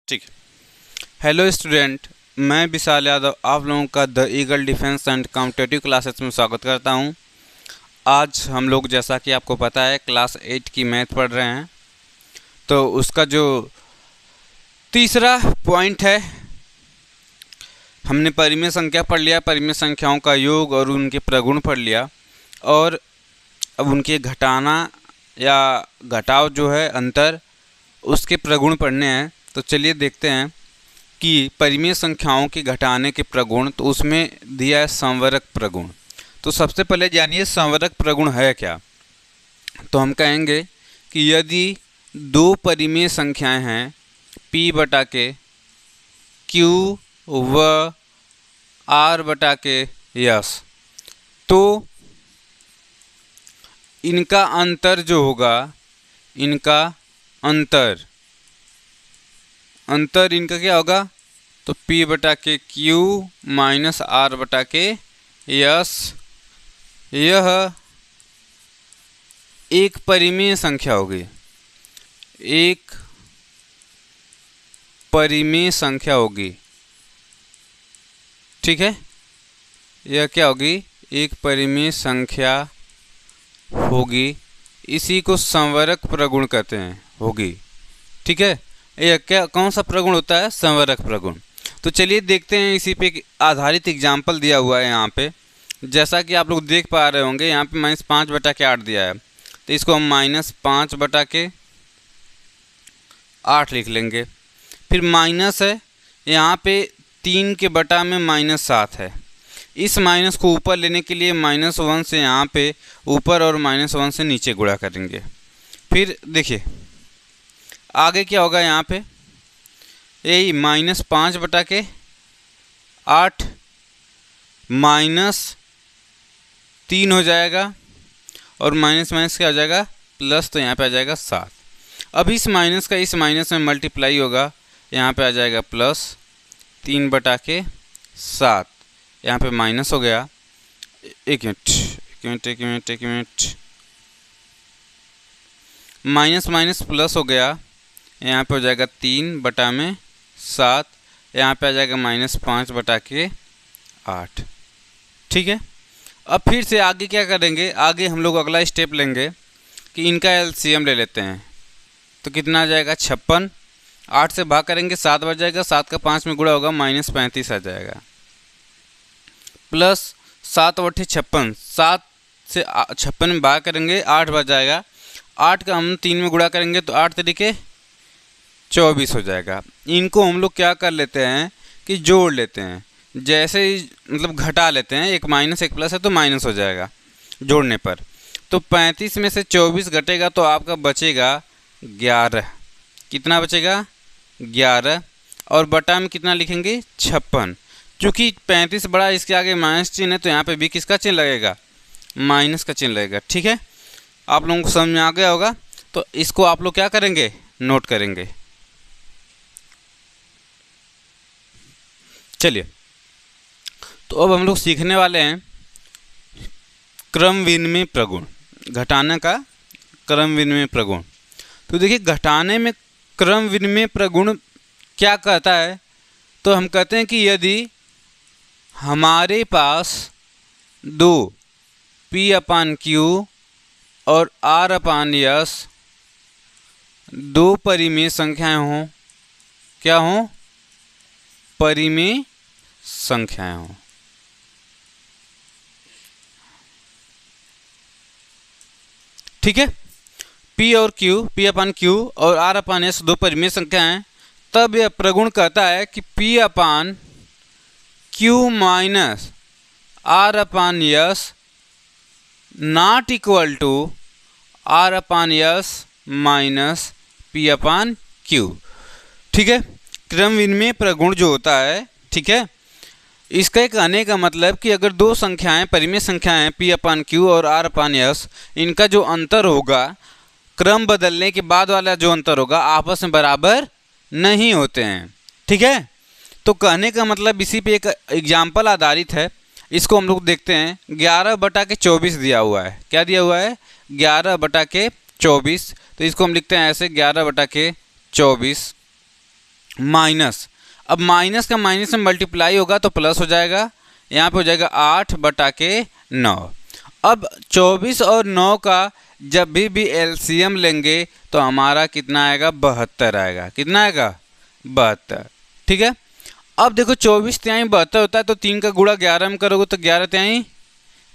ठीक है। Hello student, मैं विशाल यादव आप लोगों का the eagle defence and competitive classes में स्वागत करता हूं। आज हम लोग, जैसा कि आपको पता है, क्लास 8 की मैथ पढ़ रहे हैं। तो उसका जो तीसरा पॉइंट है, हमने परिमेय संख्या पढ़ लिया, परिमेय संख्याओं का योग और उनके प्रगुण पढ़ लिया, और अब उनके घटाना या घटाव जो है अंतर, उसके प्रगुण पढ़ने हैं। तो चलिए देखते हैं कि परिमेय संख्याओं के घटाने के प्रगुण। तो उसमें दिया है संवरक प्रगुण। तो सबसे पहले जानिए संवरक प्रगुण है क्या। तो हम कहेंगे कि यदि दो परिमेय संख्याएं हैं p बटा के q व r बटा के s, तो इनका अंतर जो होगा, इनका अंतर इनका क्या होगा, तो p बटा के q माइनस r बटा के s, यह एक परिमेय संख्या होगी, एक परिमेय संख्या होगी। ठीक है, यह क्या होगी, एक परिमेय संख्या होगी। इसी को संवरक प्रगुण कहते हैं, होगी। ठीक है, यह क्या, कौन सा प्रगुण होता है, संवरक प्रगुण। तो चलिए देखते हैं, इसी पे आधारित एग्जाम्पल दिया हुआ है यहाँ पे। जैसा कि आप लोग देख पा रहे होंगे, यहाँ पे -5 बटा के 8 दिया है। तो इसको हम -5 बटा के 8 लिख लेंगे। फिर माइनस है, यहाँ पे 3 के बटा में -7 है। इस माइनस को ऊपर लेने के लिए -1 से यहाँ पे ऊपर और -1 से नीचे गुणा करेंगे। फिर देखिए आगे क्या होगा, यहाँ पे यही -5 बटा के 8 -3 हो जाएगा, और माइनस माइनस क्या हो जाएगा, प्लस। तो यहाँ पे आ जाएगा 7। अब इस माइनस का इस माइनस में मल्टीप्लाई होगा, यहाँ पे आ जाएगा प्लस 3 बटा के 7। यहाँ पे माइनस हो गया, एक मिनट, माइनस माइनस प्लस हो गया, यहाँ पे हो जाएगा 3 बटा में 7। यहाँ पे आ जाएगा -5 बटा के 8। ठीक है, अब फिर से आगे क्या करेंगे, आगे हम लोग अगला स्टेप लेंगे कि इनका एलसीएम ले लेते हैं। तो कितना आ जाएगा, 56। 8 से भाग करेंगे 7 बच जाएगा, 7 का 5 में गुणा होगा, -35 आ जाएगा, प्लस 7 × 8 = 56। 7 से 56 में भाग करेंगे 8 बच जाएगा, 8 का हम 3 में गुणा करेंगे तो 8 तरीके 24 हो जाएगा। इनको हम लोग क्या कर लेते हैं कि जोड़ लेते हैं, जैसे ही मतलब घटा लेते हैं, एक माइनस एक प्लस है तो माइनस हो जाएगा जोड़ने पर। तो 35 में से 24 घटेगा तो आपका बचेगा 11। कितना बचेगा, 11। और बटा में कितना लिखेंगे, 56। चूँकि 35 बड़ा, इसके आगे माइनस चिन्ह है, तो यहाँ पे भी किसका चिन्ह लगेगा, माइनस का चिन्ह लगेगा। ठीक है, आप लोगों को समझ में आ गया होगा। तो इसको आप लोग क्या करेंगे, नोट करेंगे। चलिए, तो अब हम लोग सीखने वाले हैं क्रम विनिमय प्रगुण, घटाने का क्रम विनिमय प्रगुण। तो देखिए, घटाने में क्रम विनिमय प्रगुण क्या कहता है, तो हम कहते हैं कि यदि हमारे पास दो p/q और r/s दो परिमेय संख्याएं हों, क्या हों, परिमेय संख्याएं हों। ठीक है, p और q और r/s दो परिमेय संख्याएं, तब यह प्रगुण कहता है कि p/q minus r/s not equal to r/s minus p/q। ठीक है, क्रम विनिमय प्रगुण जो होता है, ठीक है, इसका कहने का मतलब कि अगर दो संख्याएं, परिमेय संख्याएं p/q और r/s, इनका जो अंतर होगा, क्रम बदलने के बाद वाला जो अंतर होगा, आपस में बराबर नहीं होते हैं। ठीक है, तो कहने का मतलब इसी पे एक एग्जाम्पल आधारित है। इसको हम लोग देखते हैं। 11 बटा के 24 दिया हुआ है, क्या दिया हुआ है, 11 बटा के 24। तो इसको हम लिखते हैं ऐसे, 11 बटा के 24 माइनस, अब माइनस का माइनस में मल्टीप्लाई होगा तो प्लस हो जाएगा, यहाँ पे हो जाएगा 8/9। अब 24 और 9 का जब भी एलसीएम लेंगे तो हमारा कितना आएगा, 72 आएगा। कितना आएगा, 72। ठीक है, अब देखो 24 तिहाई 72 होता है तो 3 का गुणा 11 में करोगे तो 11 तिहाई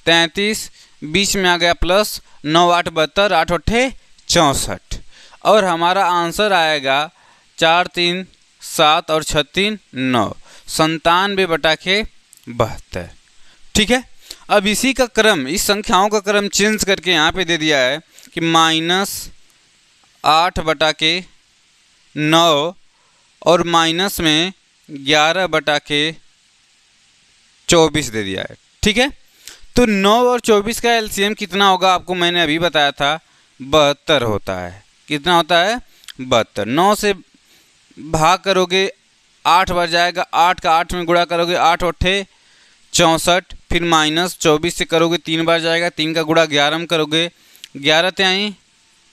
33, बीच में आ गया प्लस, 9 8 72, 8 8 64, और हमारा आंसर आएगा 4 3 7 और 6 3 9, 97/72। ठीक है, अब इसी का क्रम, इस संख्याओं का क्रम चेंज करके यहाँ पे दे दिया है कि -8/9 और माइनस में 11/24 दे दिया है। ठीक है, तो 9 और 24 का एलसीएम कितना होगा, आपको मैंने अभी बताया था 72 होता है। कितना होता है, 72। 9 से भाग करोगे 8 बार जाएगा, 8 का 8 में गुणा करोगे 8 8 64, फिर माइनस 24 से करोगे 3 बार जाएगा, 3 का गुणा 11 में करोगे 11 तिहाई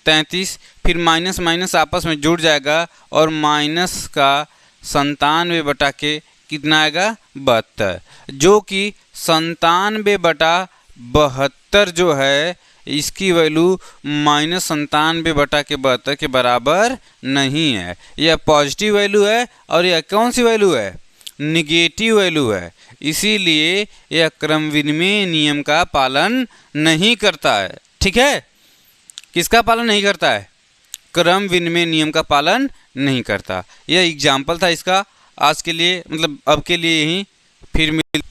33, फिर माइनस माइनस आपस में जुड़ जाएगा और माइनस का 97 कितना आएगा, 72, जो कि 97/72 जो है इसकी वैल्यू -97/72 के बराबर नहीं है। यह पॉजिटिव वैल्यू है और यह कौन सी वैल्यू है, निगेटिव वैल्यू है। इसीलिए यह क्रम विनिमय नियम का पालन नहीं करता है। ठीक है, किसका पालन नहीं करता है, क्रम विनिमय नियम का पालन नहीं करता। यह एग्जाम्पल था इसका, आज के लिए मतलब अब के लिए यही, फिर मिल।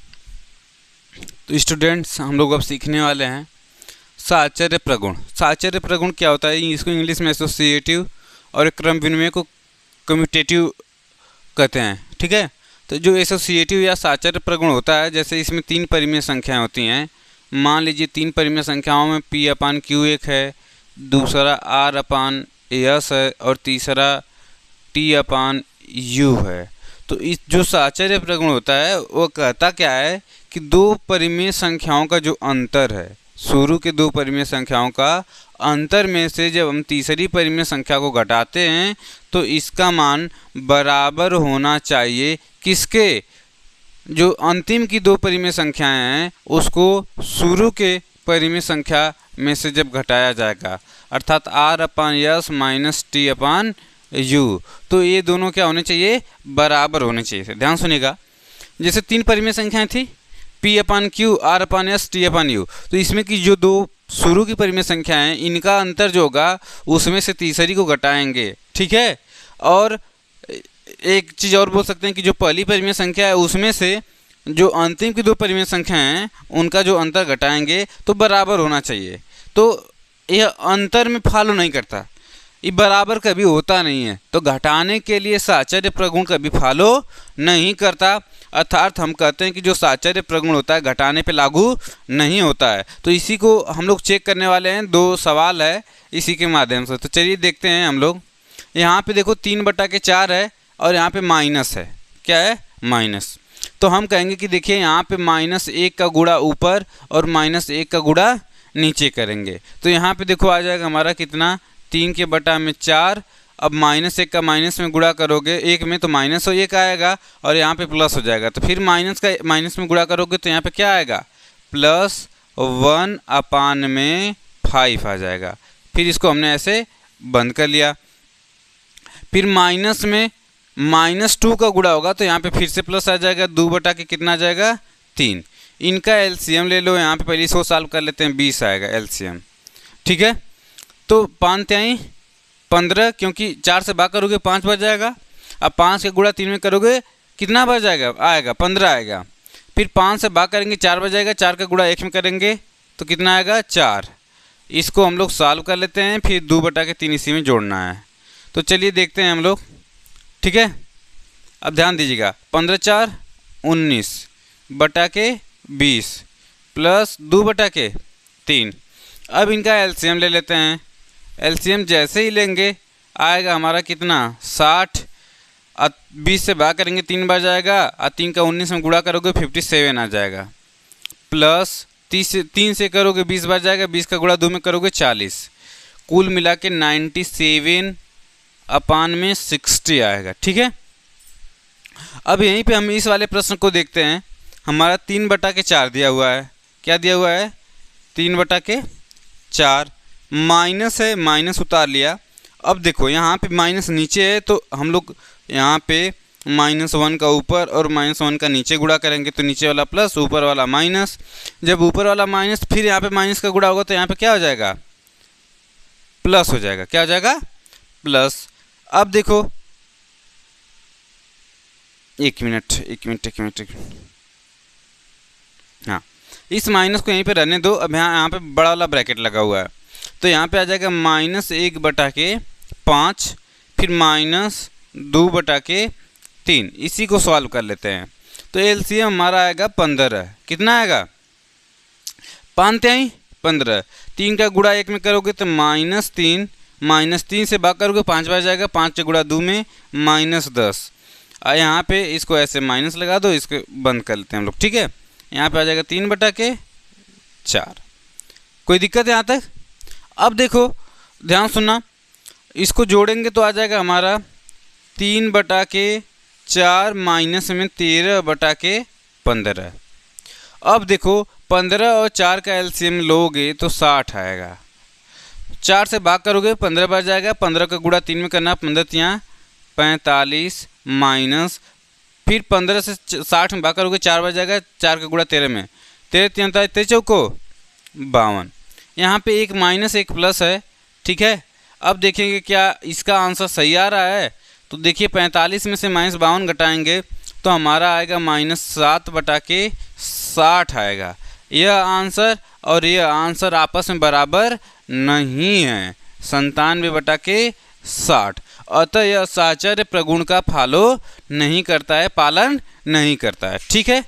तो स्टूडेंट्स हम लोग अब सीखने वाले हैं साहचर्य प्रगुण। साहचर्य प्रगुण क्या होता है, इसको इंग्लिश में एसोसिएटिव और क्रम विनिमय को कम्यूटेटिव कहते हैं। ठीक है, तो जो एसोसिएटिव या साहचर्य प्रगुण होता है, जैसे इसमें 3 परिमेय संख्याएं होती हैं। मान लीजिए 3 परिमेय संख्याओं में P/Q एक है, दूसरा R/S है और तीसरा T/U है। तो इस जो साहचर्य प्रगुण होता है वो कहता क्या है कि 2 परिमेय संख्याओं का जो अंतर है, शुरू के 2 परिमेय संख्याओं का अंतर में से जब हम तीसरी परिमेय संख्या को घटाते हैं तो इसका मान बराबर होना चाहिए किसके, जो अंतिम की 2 परिमेय संख्याएं हैं उसको शुरू के परिमेय संख्या में से जब घटाया जाएगा, अर्थात R/S माइनस T/U। तो ये दोनों क्या होने चाहिए, बराबर होने चाहिए। ध्यान सुनिएगा, जैसे 3 परिमेय संख्याएं थी P/Q, R/S, T/U, तो इसमें की जो 2 शुरू की परिमेय संख्याएं इनका अंतर जो होगा उसमें से तीसरी को घटाएंगे। ठीक है, और एक चीज़ और बोल सकते हैं कि जो पहली परिमेय संख्या है उसमें से जो अंतिम की 2 परिमेय संख्या हैं उनका जो अंतर घटाएंगे तो बराबर होना चाहिए। तो यह अंतर में फॉलो नहीं करता, ये बराबर कभी होता नहीं है, तो घटाने के लिए साहचर्य प्रगुण कभी फॉलो नहीं करता। अर्थात हम कहते हैं कि जो साहचर्य प्रगुण होता है घटाने पे लागू नहीं होता है। तो इसी को हम लोग चेक करने वाले हैं, 2 सवाल है इसी के माध्यम से। तो चलिए देखते हैं हम लोग। यहाँ पे देखो 3/4 है और यहाँ पे माइनस है, क्या है, माइनस। तो हम कहेंगे कि देखिए यहाँ पे -1 का गुणा ऊपर और -1 का गुणा नीचे करेंगे। तो यहाँ पे देखो आ जाएगा हमारा कितना, 3/4। अब -1 का माइनस में गुणा करोगे 1 में तो -1 आएगा और यहाँ पे प्लस हो जाएगा। तो फिर माइनस का माइनस में गुणा करोगे तो यहाँ पे क्या आएगा, +1/5 आ जाएगा। फिर इसको हमने ऐसे बंद कर लिया। फिर माइनस में -2 का गुणा होगा तो यहाँ पे फिर से प्लस आ जाएगा, 2/के कितना आ जाएगा, 3। इनका एलसीएम ले लो, यहाँ पे पहले इसको सॉल्व कर लेते हैं, 20 आएगा एलसीएम। ठीक है, तो 5 तिहाई 15, क्योंकि 4 से भाग करोगे 5 बार जाएगा। अब 5 के गुणा 3 में करोगे कितना बार जाएगा, आएगा 15 आएगा। फिर 5 से भाग करेंगे 4 बार जाएगा, 4 का गुणा 1 में करेंगे तो कितना आएगा, 4। इसको हम लोग सॉल्व कर लेते हैं, फिर 2/3 इसी में जोड़ना है। तो चलिए देखते हैं हम लोग। ठीक है, अब ध्यान दीजिएगा, 15×4 19/20 प्लस 2/3। अब इनका एलसीएम ले लेते हैं। एलसीएम जैसे ही लेंगे आएगा हमारा कितना, 60। 20 से भाग करेंगे 3 बार जाएगा और 3 का 19 में गुणा करोगे 57 आ जाएगा। प्लस 3 से करोगे 20 बार जाएगा, 20 का गुणा 2 में करोगे 40। कुल मिला के 97/60 आएगा। ठीक है, अब यहीं पे हम इस वाले प्रश्न को देखते हैं। हमारा 3/4 दिया हुआ है। क्या दिया हुआ है? 3/4 माइनस है, माइनस उतार लिया। अब देखो यहाँ पे माइनस नीचे है तो हम लोग यहाँ पे -1 का ऊपर और -1 का नीचे गुणा करेंगे तो नीचे वाला प्लस, ऊपर वाला माइनस। जब ऊपर वाला माइनस फिर यहाँ पे माइनस का गुणा होगा तो यहाँ पे क्या हो जाएगा? प्लस हो जाएगा। क्या हो जाएगा? प्लस। अब देखो एक मिनट। हाँ, इस माइनस को यहीं पे रहने दो। अब यहाँ पे बड़ा वाला ब्रैकेट लगा हुआ है तो यहाँ पे आ जाएगा -1/5 फिर -2/3। इसी को सॉल्व कर लेते हैं तो एलसीएम हमारा आएगा 15। कितना आएगा? 5×3 3 का गुणा 1 में करोगे तो -3 से भाग करोगे 5 बार जाएगा, 5 गुणा 2 में -10। यहाँ पे इसको ऐसे माइनस लगा दो, इसको बंद कर लेते हैं हम लोग। ठीक है, यहाँ पे आ जाएगा 3/4। कोई दिक्कत है यहाँ तक? अब देखो ध्यान सुनना, इसको जोड़ेंगे तो आ जाएगा हमारा 3/4 माइनस में 13/15। अब देखो 15 और 4 का एलसीएम लोगे तो 60 आएगा। 4 से भाग करोगे 15 बार जाएगा, 15 का गुणा 3 में करना, 15×3 45 माइनस फिर 15 से 60 में भाग करोगे 4 बार जाएगा, 4 का गुणा 13 में, 13×3 53 52। यहाँ पे एक माइनस एक प्लस है। ठीक है, अब देखेंगे क्या इसका आंसर सही आ रहा है। तो देखिए 45 में से -52 घटाएंगे तो हमारा आएगा -7/60 आएगा। यह आंसर और यह आंसर आपस में बराबर नहीं है, 97/60। अतः यह साहचर्य प्रगुण का फॉलो नहीं करता है, पालन नहीं करता है। ठीक है।